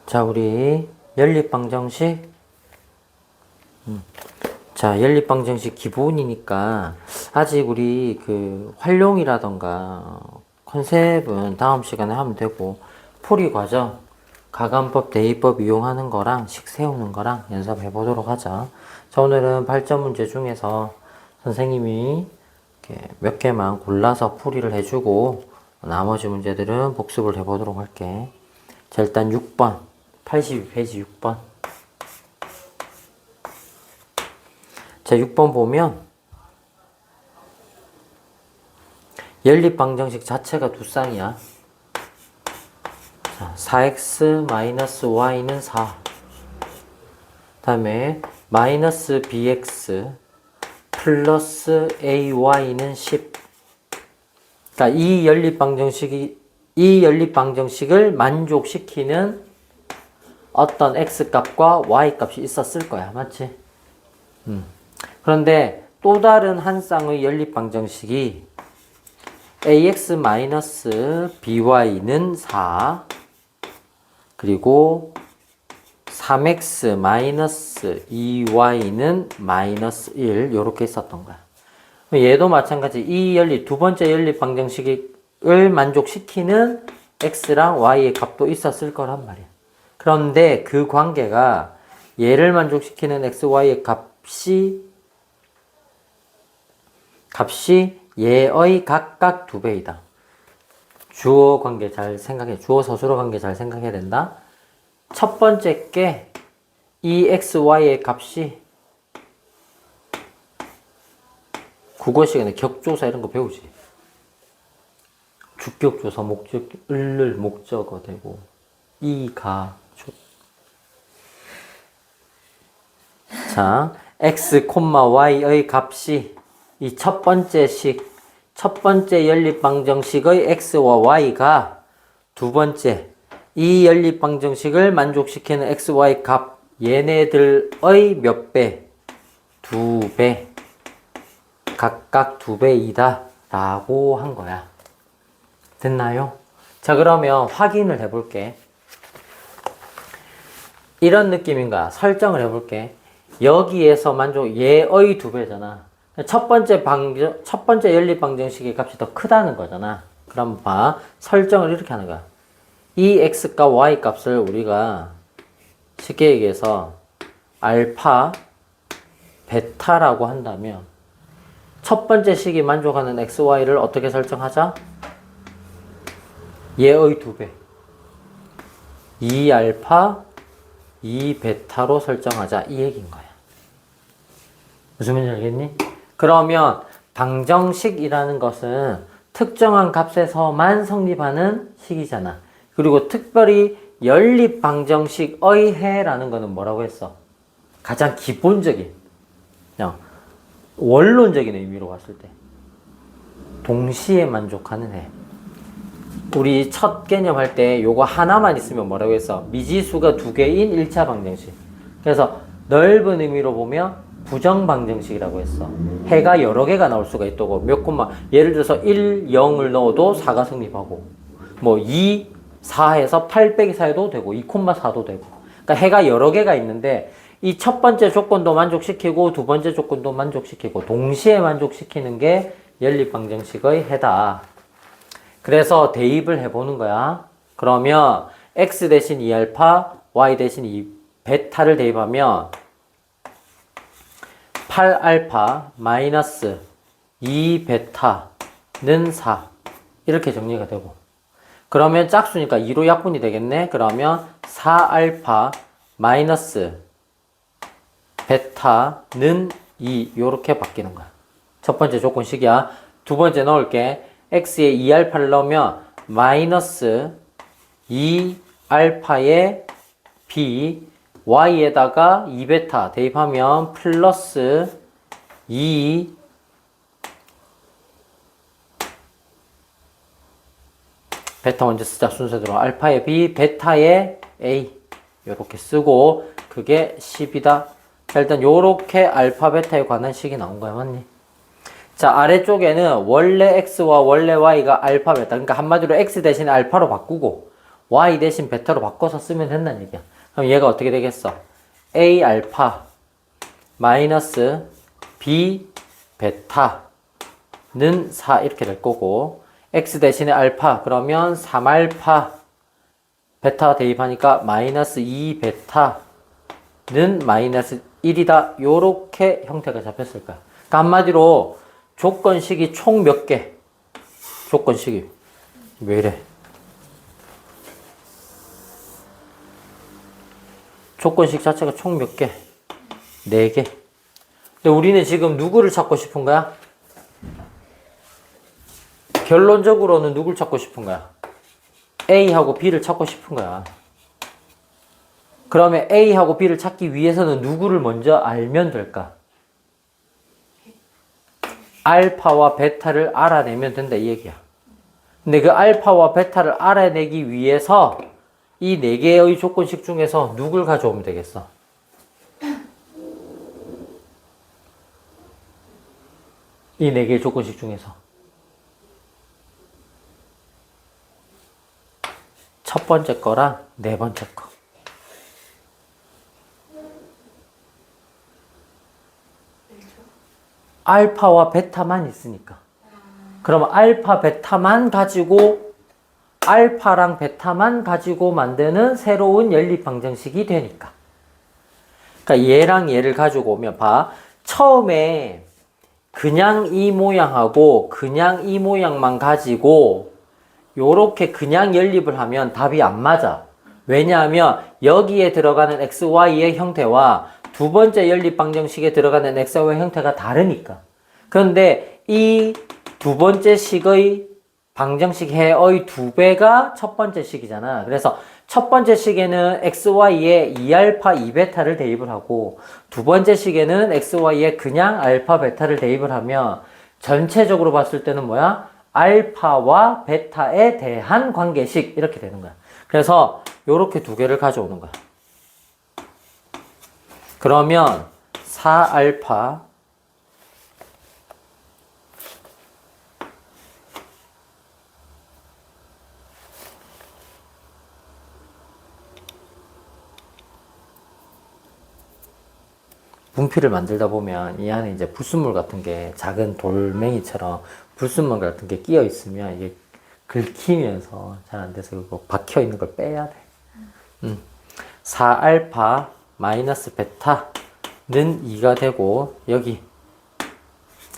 자, 우리 연립방정식. 자, 연립방정식 기본이니까 아직 우리 그 활용이라던가 컨셉은 다음 시간에 하면 되고, 풀이 과정, 가감법, 대입법 이용하는 거랑 식 세우는 거랑 연습해 보도록 하자. 자, 오늘은 발전 문제 중에서 선생님이 이렇게 몇 개만 골라서 풀이를 해주고 나머지 문제들은 복습을 해보도록 할게. 자, 일단 6번 82페이지 6번. 자, 6번 보면 연립방정식 자체가 두 쌍이야. 자, 4x-y는 4. 다음에 마이너스 bx 플러스 ay는 10. 그러니까 이 연립방정식을 만족시키는 어떤 x값과 y값이 있었을 거야. 맞지? 그런데 또 다른 한 쌍의 연립방정식이 ax-by는 4 그리고 3x-2y는 -1 요렇게 있었던 거야. 얘도 마찬가지 이 두 번째 연립방정식을 만족시키는 x랑 y의 값도 있었을 거란 말이야. 그런데 그 관계가 얘를 만족시키는 x, y의 값이 얘의 각각 2배이다. 주어 관계 잘 생각해. 주어 서술어 관계 잘 생각해야 된다. 첫 번째 게 이 x, y의 값이 국어 시간에 격조사 이런 거 배우지. 주격조사, 목적, 을을 목적어 되고 이가 자, x, y의 값이 이 첫 번째 연립방정식의 x와 y가 두 번째 이 연립방정식을 만족시키는 x, y 값 얘네들의 몇 배? 2배. 각각 2배이다 라고 한 거야. 됐나요? 자, 그러면 확인을 해볼게. 이런 느낌인가? 설정을 해볼게. 여기에서 얘의 2배잖아. 첫 번째 연립방정식의 값이 더 크다는 거잖아. 그럼 봐. 설정을 이렇게 하는 거야. 이 x값, y 값을 우리가 쉽게 얘기해서 알파, 베타라고 한다면 첫 번째 식이 만족하는 x, y를 어떻게 설정하자? 얘의 2배. 2알파, 2베타로 설정하자. 이 얘기인 거야. 무슨 말인지 알겠니? 그러면 방정식이라는 것은 특정한 값에서만 성립하는 식이잖아. 그리고 특별히 연립방정식의 해라는 거는 뭐라고 했어? 가장 기본적인, 그냥 원론적인 의미로 봤을 때 동시에 만족하는 해. 우리 첫 개념 할 때 요거 하나만 있으면 뭐라고 했어? 미지수가 2개인 1차 방정식. 그래서 넓은 의미로 보면 부정방정식이라고 했어. 해가 여러 개가 나올 수가 있다고. 몇 콤마, 예를 들어서 1, 0을 넣어도 4가 성립하고, 뭐 2, 4에서 8 빼기 4해도 되고, 2,4도 되고. 그러니까 해가 여러 개가 있는데, 이 첫 번째 조건도 만족시키고, 두 번째 조건도 만족시키고, 동시에 만족시키는 게 연립방정식의 해다. 그래서 대입을 해보는 거야. 그러면 x 대신 2알파, y 대신 2베타를 대입하면 8알파 마이너스 2베타는 4 이렇게 정리가 되고, 그러면 짝수니까 2로 약분이 되겠네. 그러면 4알파 마이너스 베타는 2 요렇게 바뀌는 거야. 첫 번째 조건식이야. 두 번째 넣을게. x에 2알파를 넣으면 마이너스 2알파의 b y에다가 2베타 대입하면 플러스 2 베타 먼저 쓰자. 순서대로 알파의 b 베타의 a 요렇게 쓰고 그게 10이다. 자, 일단 요렇게 알파 베타에 관한 식이 나온 거야. 맞니? 자, 아래쪽에는 원래 x와 원래 y가 알파 베타, 그러니까 한마디로 x 대신에 알파로 바꾸고 y 대신 베타로 바꿔서 쓰면 된다는 얘기야. 그럼 얘가 어떻게 되겠어? a 알파 마이너스 b 베타는 4 이렇게 될 거고, x 대신에 알파 그러면 3알파 베타 대입하니까 마이너스 2 베타는 마이너스 1이다. 요렇게 형태가 잡혔을 거야. 그러니까 한마디로 조건식이 총 몇 개? 조건식이 왜 이래? 조건식 자체가 총 몇 개? 4개. 근데 우리는 지금 누구를 찾고 싶은 거야? 결론적으로는 누굴 찾고 싶은 거야? A하고 B를 찾고 싶은 거야. 그러면 A하고 B를 찾기 위해서는 누구를 먼저 알면 될까? 알파와 베타를 알아내면 된다 이 얘기야. 근데 그 알파와 베타를 알아내기 위해서 이 4개의 조건식 중에서 누굴 가져오면 되겠어? 이 4개의 조건식 중에서 첫 번째 거랑 네 번째 거. 알파와 베타만 있으니까. 그러면 알파, 베타만 가지고 알파랑 베타만 가지고 만드는 새로운 연립방정식이 되니까. 그러니까 얘랑 얘를 가지고 오면 봐. 처음에 그냥 이 모양하고 그냥 이 모양만 가지고 요렇게 그냥 연립을 하면 답이 안 맞아. 왜냐하면 여기에 들어가는 xy의 형태와 두 번째 연립방정식에 들어가는 xy 형태가 다르니까. 그런데 이 두 번째 식의 방정식 해의 2배가 첫 번째 식이잖아. 그래서 첫 번째 식에는 xy에 2알파 2베타를 대입을 하고 두 번째 식에는 xy에 그냥 알파 베타를 대입을 하면 전체적으로 봤을 때는 뭐야? 알파와 베타에 대한 관계식 이렇게 되는 거야. 그래서 요렇게 두 개를 가져오는 거야. 그러면 4알파 분필을 만들다 보면 이 안에 이제 불순물 같은 게 작은 돌멩이처럼 불순물 같은 게 끼어 있으면 이게 긁히면서 잘 안 돼서 이거 박혀 있는 걸 빼야 돼. 4알파 마이너스 베타는 2가 되고 여기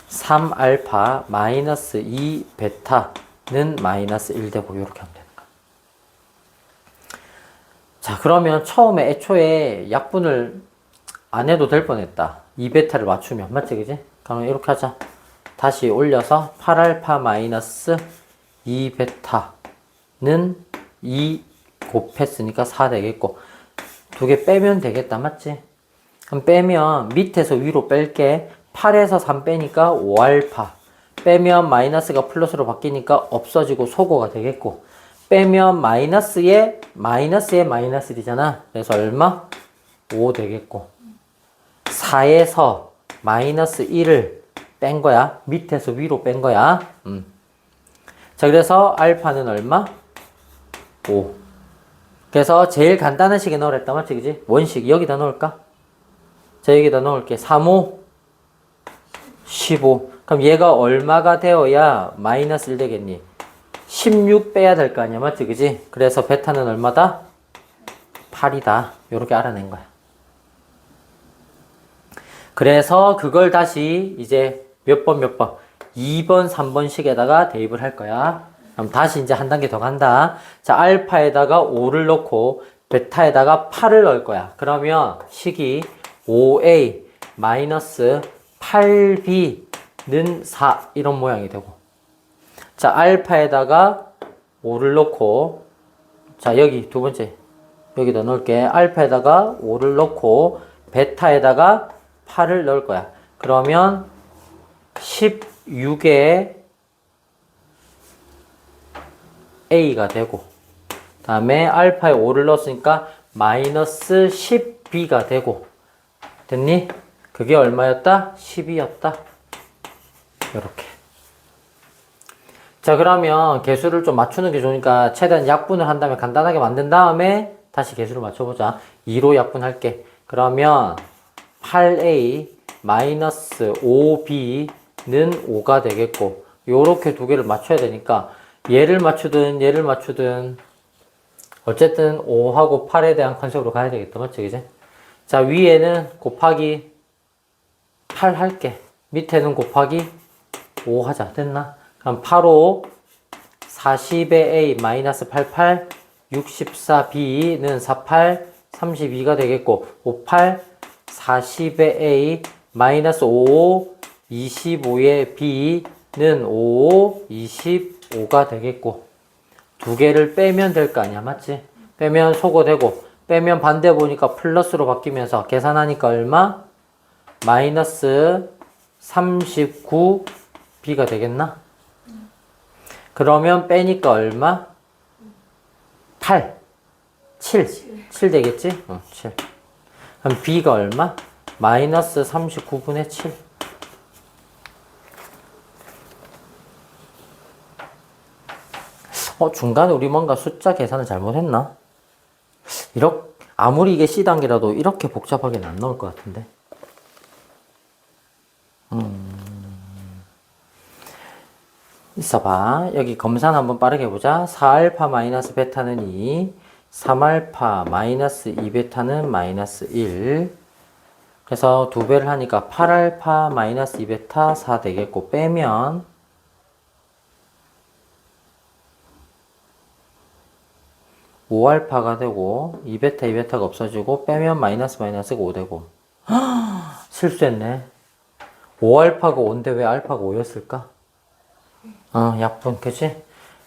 3알파 마이너스 2 베타는 마이너스 1 되고 이렇게 하면 되는 거야. 자, 그러면 처음에 애초에 약분을 안 해도 될 뻔했다. 2베타를 맞추면. 맞지, 그지? 그러면 이렇게 하자. 다시 올려서 8알파 마이너스 2베타는 2 곱했으니까 4 되겠고 두 개 빼면 되겠다. 맞지? 그럼 빼면 밑에서 위로 뺄게. 8에서 3 빼니까 5알파 빼면 마이너스가 플러스로 바뀌니까 없어지고 소거가 되겠고 빼면 마이너스에 마이너스이잖아. 그래서 얼마? 5 되겠고 4에서 마이너스 1을 뺀 거야. 밑에서 위로 뺀 거야. 자, 그래서 알파는 얼마? 5. 그래서 제일 간단한 식에 넣으랬다. 맞지? 그지? 원식. 여기다 넣을까? 자, 여기다 넣을게. 3, 5, 15. 그럼 얘가 얼마가 되어야 마이너스 1 되겠니? 16 빼야 될 거 아니야. 맞지? 그지? 그래서 베타는 얼마다? 8이다. 요렇게 알아낸 거야. 그래서 그걸 다시 이제 몇 번? 2번, 3번식에다가 대입을 할 거야. 그럼 다시 이제 한 단계 더 간다. 자, 알파에다가 5를 넣고 베타에다가 8을 넣을 거야. 그러면 식이 5a 마이너스 8b는 4 이런 모양이 되고 자, 알파에다가 5를 넣고 자, 여기 두 번째 여기다 넣을게. 알파에다가 5를 넣고 베타에다가 8을 넣을 거야. 그러면 16에 A가 되고 다음에 알파에 5를 넣었으니까 마이너스 10B가 되고 됐니? 그게 얼마였다? 10이었다. 이렇게. 자, 그러면 개수를 좀 맞추는 게 좋으니까 최대한 약분을 한 다음에 간단하게 만든 다음에 다시 개수를 맞춰보자. 2로 약분할게. 그러면 8a 마이너스 5b는 5가 되겠고, 요렇게 두 개를 맞춰야 되니까 얘를 맞추든 어쨌든 5하고 8에 대한 컨셉으로 가야 되겠다. 맞지? 그지? 자, 위에는 곱하기 8 할게. 밑에는 곱하기 5 하자. 됐나? 그럼 8, 5, 40의 A 마이너스 88, 64B는 48, 32가 되겠고, 58, 40의 A 마이너스 55, 25의 B는 55, 25가 되겠고, 두 개를 빼면 될 거 아니야. 맞지? 빼면 소거되고, 빼면 반대 보니까 플러스로 바뀌면서 계산하니까 얼마? 마이너스 39B가 되겠나? 그러면 빼니까 얼마? 8, 7 되겠지? 7. 그럼 B가 얼마? 마이너스 39분의 7. 중간에 우리 뭔가 숫자 계산을 잘못했나? 아무리 이게 C단계라도 이렇게 복잡하게는 안 나올 것 같은데. 있어봐. 여기 검산 한번 빠르게 보자. 4알파 마이너스 베타는 2, 3알파 마이너스 2베타는 마이너스 1. 그래서 두 배를 하니까 8알파 마이너스 2베타 4 되겠고, 빼면 5알파가 되고, 2베타 2베타가 없어지고, 빼면 마이너스 마이너스가 5 되고. 실수했네. 5알파가 5인데 왜 알파가 5였을까? 약분, 그치?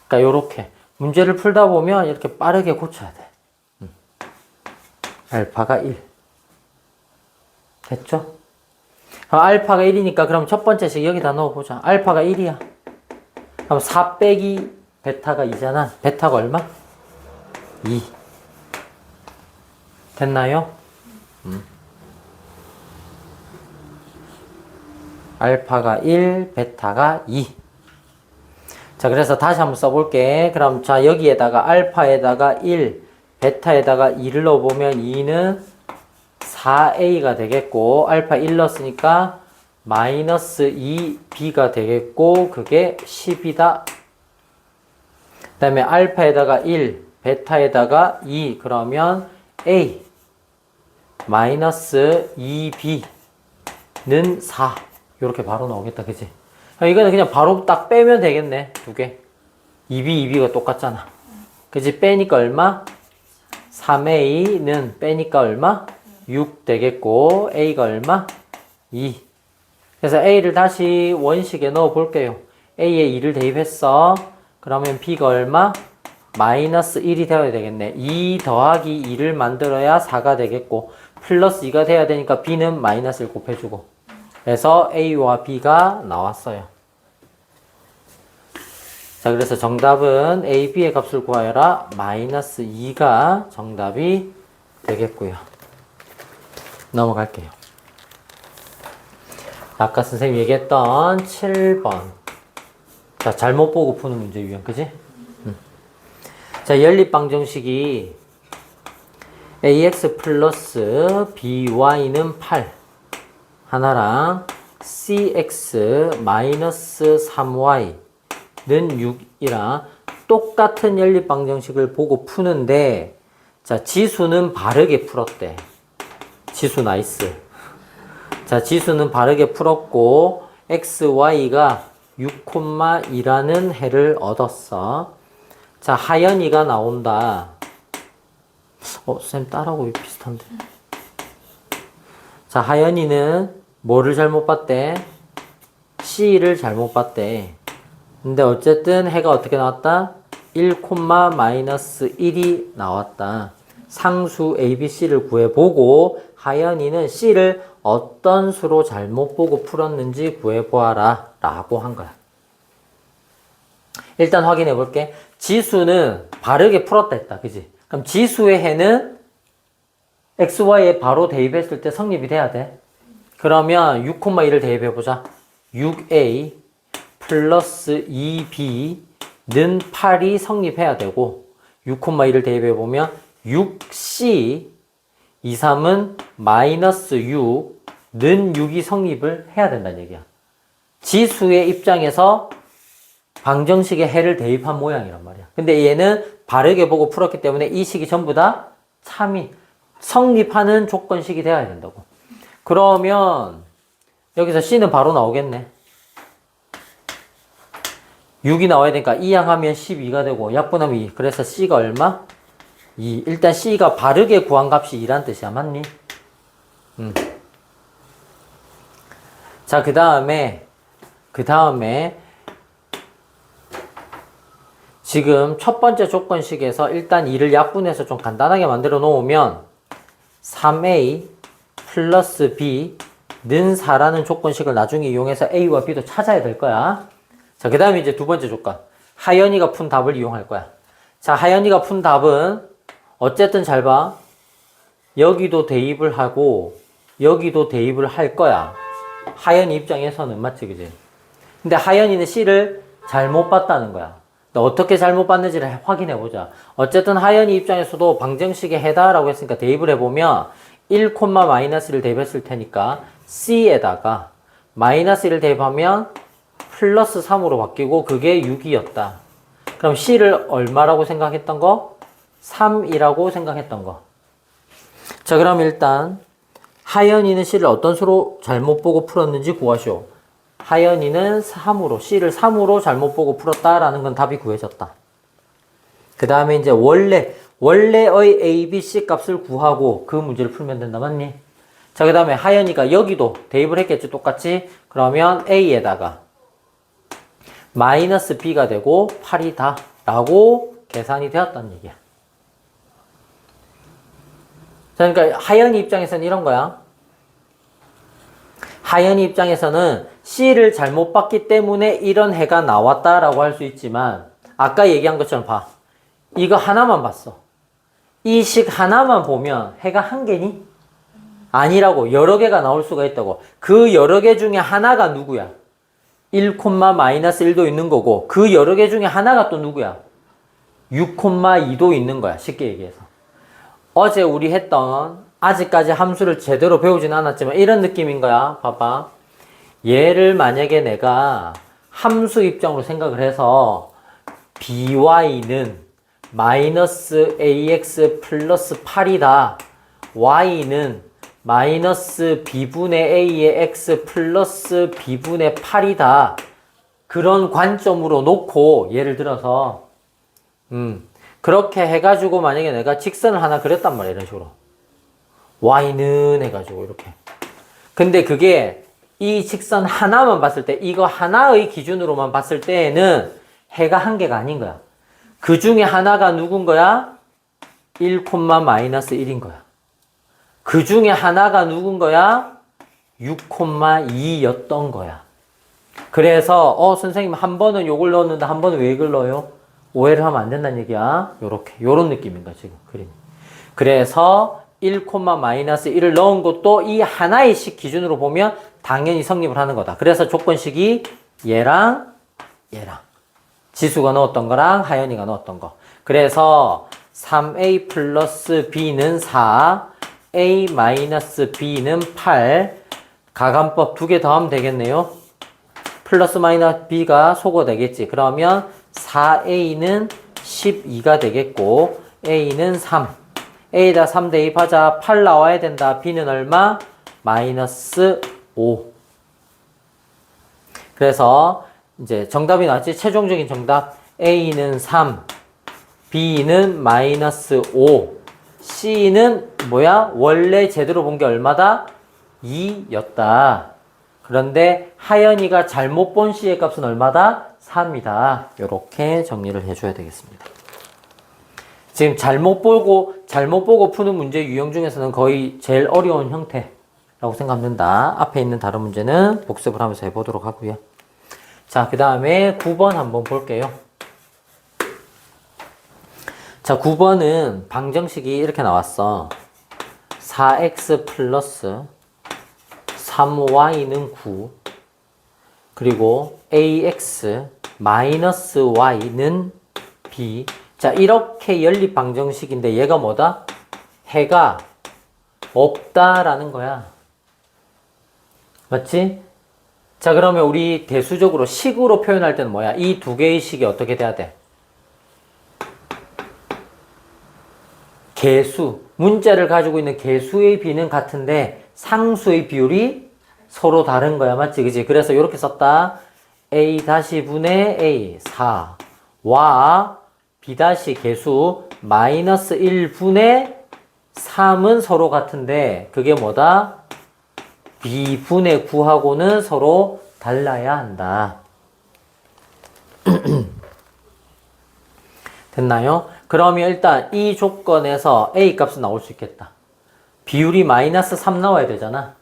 그러니까 요렇게 문제를 풀다 보면 이렇게 빠르게 고쳐야 돼. 알파가 1. 됐죠? 알파가 1이니까 그럼 첫 번째식 여기다 넣어보자. 알파가 1이야. 그럼 4 빼기 베타가 2잖아. 베타가 얼마? 2. 됐나요? 알파가 1, 베타가 2. 자, 그래서 다시 한번 써볼게. 그럼 자, 여기에다가 알파에다가 1, 베타에다가 2를 넣어보면 2는 4a가 되겠고, 알파 1 넣었으니까 마이너스 2b가 되겠고, 그게 10이다. 그 다음에 알파에다가 1, 베타에다가 2, 그러면 a 마이너스 2b는 4. 이렇게 바로 나오겠다. 그치? 이거는 그냥 바로 딱 빼면 되겠네. 두 개. 2b가 똑같잖아. 그치? 빼니까 얼마? 3a는 빼니까 얼마? 6 되겠고, a가 얼마? 2. 그래서 a를 다시 원식에 넣어 볼게요. a에 2를 대입했어. 그러면 b가 얼마? 마이너스 1이 되어야 되겠네. 2 더하기 2를 만들어야 4가 되겠고, 플러스 2가 돼야 되니까 b는 마이너스 1 곱해주고. 그래서 a와 b가 나왔어요. 자, 그래서 정답은 a, b의 값을 구하여라. 마이너스 2가 정답이 되겠고요. 넘어갈게요. 아까 선생님이 얘기했던 7번. 자, 잘못 보고 푸는 문제 유형, 그지? 자, 연립방정식이 ax 플러스 by는 8 하나랑 cx 마이너스 3y는 6이랑 똑같은 연립방정식을 보고 푸는데, 자, 지수는 바르게 풀었대. 지수 나이스. 자, 지수는 바르게 풀었고 x, y가 6,2라는 해를 얻었어. 자, 하연이가 나온다. 쌤 딸하고 비슷한데. 자, 하연이는 뭐를 잘못 봤대? C를 잘못 봤대. 근데 어쨌든 해가 어떻게 나왔다? 1, 마이너스 1이 나왔다. 상수 ABC를 구해보고 하연이는 C를 어떤 수로 잘못 보고 풀었는지 구해보아라 라고 한 거야. 일단 확인해 볼게. 지수는 바르게 풀었다 했다. 그지? 그럼 지수의 해는 XY에 바로 대입했을 때 성립이 돼야 돼. 그러면 6,2를 대입해 보자. 6A 플러스 2B 는 8이 성립해야 되고 6,1을 대입해보면 6C 23은 마이너스 6 는 6이 성립을 해야 된다는 얘기야. 지수의 입장에서 방정식에 해를 대입한 모양이란 말이야. 근데 얘는 바르게 보고 풀었기 때문에 이 식이 전부 다 참인, 성립하는 조건식이 되어야 된다고. 그러면 여기서 C는 바로 나오겠네. 6이 나와야 되니까 2항하면 12가 되고 약분하면 2. 그래서 C가 얼마? 2. 일단 C가 바르게 구한 값이 2란 뜻이야. 맞니? 자, 그 다음에 지금 첫 번째 조건식에서 일단 2를 약분해서 좀 간단하게 만들어 놓으면 3A 플러스 B는 4라는 조건식을 나중에 이용해서 A와 B도 찾아야 될 거야. 자, 그 다음에 이제 두 번째 조건. 하연이가 푼 답을 이용할 거야. 자, 하연이가 푼 답은 어쨌든 잘 봐. 여기도 대입을 하고 여기도 대입을 할 거야. 하연이 입장에서는 맞지, 그지? 근데 하연이는 C를 잘못 봤다는 거야. 어떻게 잘못 봤는지를 확인해 보자. 어쨌든 하연이 입장에서도 방정식에 해다라고 했으니까 대입을 해보면 1, 마이너스를 대입했을 테니까 C에다가 마이너스 1을 대입하면 플러스 3으로 바뀌고 그게 6이었다. 그럼 C를 얼마라고 생각했던 거? 3이라고 생각했던 거. 자, 그럼 일단 하연이는 C를 어떤 수로 잘못 보고 풀었는지 구하시오. 하연이는 3으로, C를 3으로 잘못 보고 풀었다라는 건 답이 구해졌다. 그 다음에 이제 원래의 A, B, C 값을 구하고 그 문제를 풀면 된다. 맞니? 자, 그 다음에 하연이가 여기도 대입을 했겠지, 똑같이. 그러면 A에다가 마이너스 B가 되고 8이다 라고 계산이 되었다는 얘기야. 자, 그러니까 하연이 입장에서는 이런 거야. 하연이 입장에서는 C를 잘못 봤기 때문에 이런 해가 나왔다라고 할 수 있지만 아까 얘기한 것처럼 봐. 이거 하나만 봤어. 이 식 하나만 보면 해가 한 개니? 아니라고. 여러 개가 나올 수가 있다고. 그 여러 개 중에 하나가 누구야? 1, 마이너스 1도 있는 거고 그 여러 개 중에 하나가 또 누구야? 6, 2도 있는 거야. 쉽게 얘기해서. 어제 우리 했던 아직까지 함수를 제대로 배우진 않았지만 이런 느낌인 거야. 봐봐. 얘를 만약에 내가 함수 입장으로 생각을 해서 by는 마이너스 ax 플러스 8이다. y는 마이너스 b분의 a의 x 플러스 b분의 8이다. 그런 관점으로 놓고 예를 들어서 그렇게 해가지고 만약에 내가 직선을 하나 그렸단 말이야. 이런 식으로. y는 해가지고 이렇게. 근데 그게 이 직선 하나만 봤을 때, 이거 하나의 기준으로만 봤을 때에는 해가 한 개가 아닌 거야. 그 중에 하나가 누군 거야? 1, 마이너스 1인 거야. 그 중에 하나가 누군 거야? 6, 2였던 거야. 그래서 선생님 한 번은 요걸 넣었는데 한 번은 왜 이걸 넣어요? 오해를 하면 안 된다는 얘기야. 요렇게 요런 느낌인 거야 지금 그림. 그래서 1, 마이너스 1을 넣은 것도 이 하나의 식 기준으로 보면 당연히 성립을 하는 거다. 그래서 조건식이 얘랑 지수가 넣었던 거랑 하연이가 넣었던 거. 그래서 3a 플러스 b는 4, a 마이너스 b는 8. 가감법 2개 더하면 되겠네요. 플러스 마이너스 b가 소거 되겠지. 그러면 4a는 12가 되겠고 a는 3. a에다 3 대입하자. 8 나와야 된다. b는 얼마? 마이너스 5. 그래서 이제 정답이 나왔지. 최종적인 정답 a는 3, b는 마이너스 5, c는 뭐야? 원래 제대로 본 게 얼마다? 2였다. 그런데 하연이가 잘못 본 c의 값은 얼마다? 3이다. 이렇게 정리를 해줘야 되겠습니다. 지금 잘못 보고 푸는 문제 유형 중에서는 거의 제일 어려운 형태라고 생각하면 된다. 앞에 있는 다른 문제는 복습을 하면서 해보도록 하고요. 자, 그 다음에 9번 한번 볼게요. 자, 9번은 방정식이 이렇게 나왔어. 4x 플러스 3y는 9. 그리고 ax 마이너스 y는 b. 자, 이렇게 연립 방정식인데 얘가 뭐다? 해가 없다라는 거야. 맞지? 자, 그러면 우리 대수적으로 식으로 표현할 때는 뭐야? 이 두 개의 식이 어떻게 돼야 돼? 개수. 문자를 가지고 있는 개수의 비는 같은데 상수의 비율이 서로 다른 거야. 맞지? 그지? 그래서 이렇게 썼다. a 다시 분의 a 4와 b 다시 개수 마이너스 1 분의 3은 서로 같은데 그게 뭐다? b분의 9하고는 서로 달라야 한다. 됐나요? 그러면 일단 이 조건에서 a 값은 나올 수 있겠다. 비율이 마이너스 3 나와야 되잖아.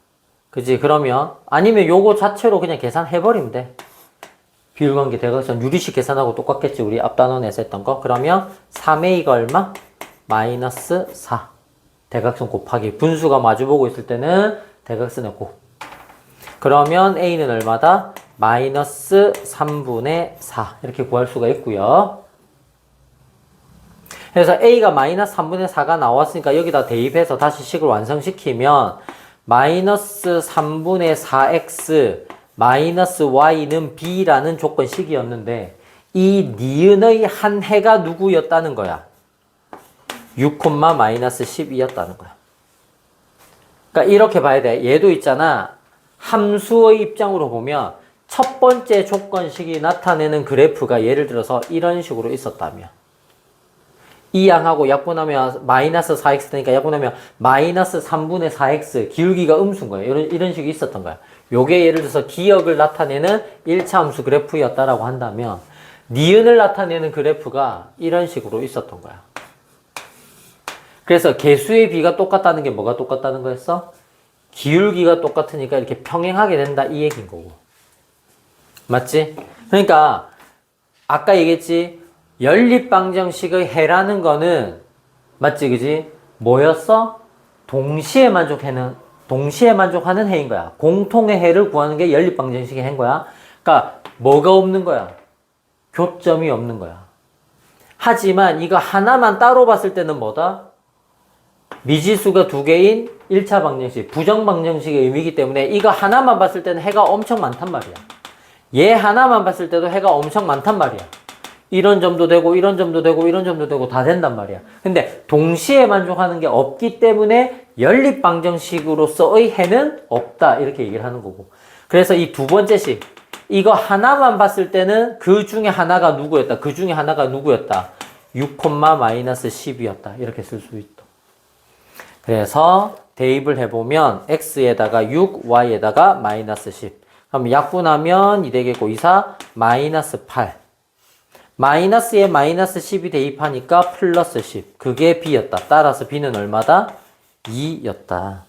그지? 그러면 아니면 요거 자체로 그냥 계산해버리면 돼. 비율관계 대각선 유리식 계산하고 똑같겠지. 우리 앞 단원에서 했던 거. 그러면 3a가 얼마? 마이너스 4. 대각선 곱하기 분수가 마주보고 있을 때는 대각선의 곱. 그러면 a는 얼마다? 마이너스 3분의 4 이렇게 구할 수가 있고요. 그래서 a가 마이너스 3분의 4가 나왔으니까 여기다 대입해서 다시 식을 완성시키면 마이너스 3분의 4x 마이너스 y는 b라는 조건식이었는데 이 니은의 한 해가 누구였다는 거야? 6, 마이너스 12였다는 거야. 그러니까 이렇게 봐야 돼. 얘도 있잖아. 함수의 입장으로 보면 첫 번째 조건식이 나타내는 그래프가 예를 들어서 이런 식으로 있었다면 이 양하고 약분하면 마이너스 4x 되니까 약분하면 마이너스 3분의 4x 기울기가 음수인 거예요. 이런 식이 있었던 거야. 요게 예를 들어서 기역을 나타내는 1차 함수 그래프였다라고 한다면 니은을 나타내는 그래프가 이런 식으로 있었던 거야. 그래서 개수의 비가 똑같다는 게 뭐가 똑같다는 거였어? 기울기가 똑같으니까 이렇게 평행하게 된다 이 얘기인 거고. 맞지? 그러니까 아까 얘기했지? 연립방정식의 해라는 거는 맞지 그지? 뭐였어? 동시에 만족하는 해인 거야. 공통의 해를 구하는 게 연립방정식의 해인 거야. 그러니까 뭐가 없는 거야? 교점이 없는 거야. 하지만 이거 하나만 따로 봤을 때는 뭐다? 미지수가 두 개인 1차 방정식, 부정방정식의 의미이기 때문에 이거 하나만 봤을 때는 해가 엄청 많단 말이야. 얘 하나만 봤을 때도 해가 엄청 많단 말이야. 이런 점도 되고 이런 점도 되고 이런 점도 되고 다 된단 말이야. 근데 동시에 만족하는 게 없기 때문에 연립방정식으로서의 해는 없다 이렇게 얘기를 하는 거고. 그래서 이 두 번째 식 이거 하나만 봤을 때는 그 중에 하나가 누구였다. 그 중에 하나가 누구였다. 6, 마이너스 10이었다. 이렇게 쓸 수 있다. 그래서 대입을 해보면 x에다가 6, y에다가 마이너스 10. 그럼 약분하면 2 되겠고 2, 4, 마이너스 8. 마이너스에 마이너스 10이 대입하니까 플러스 10. 그게 b였다. 따라서 b는 얼마다? 2였다.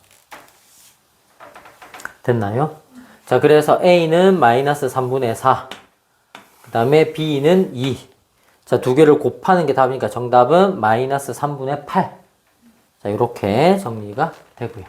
됐나요? 자, 그래서 a는 마이너스 3분의 4. 그 다음에 b는 2. 자, 두 개를 곱하는 게 답이니까 정답은 마이너스 3분의 8. 자, 이렇게 정리가 되고요.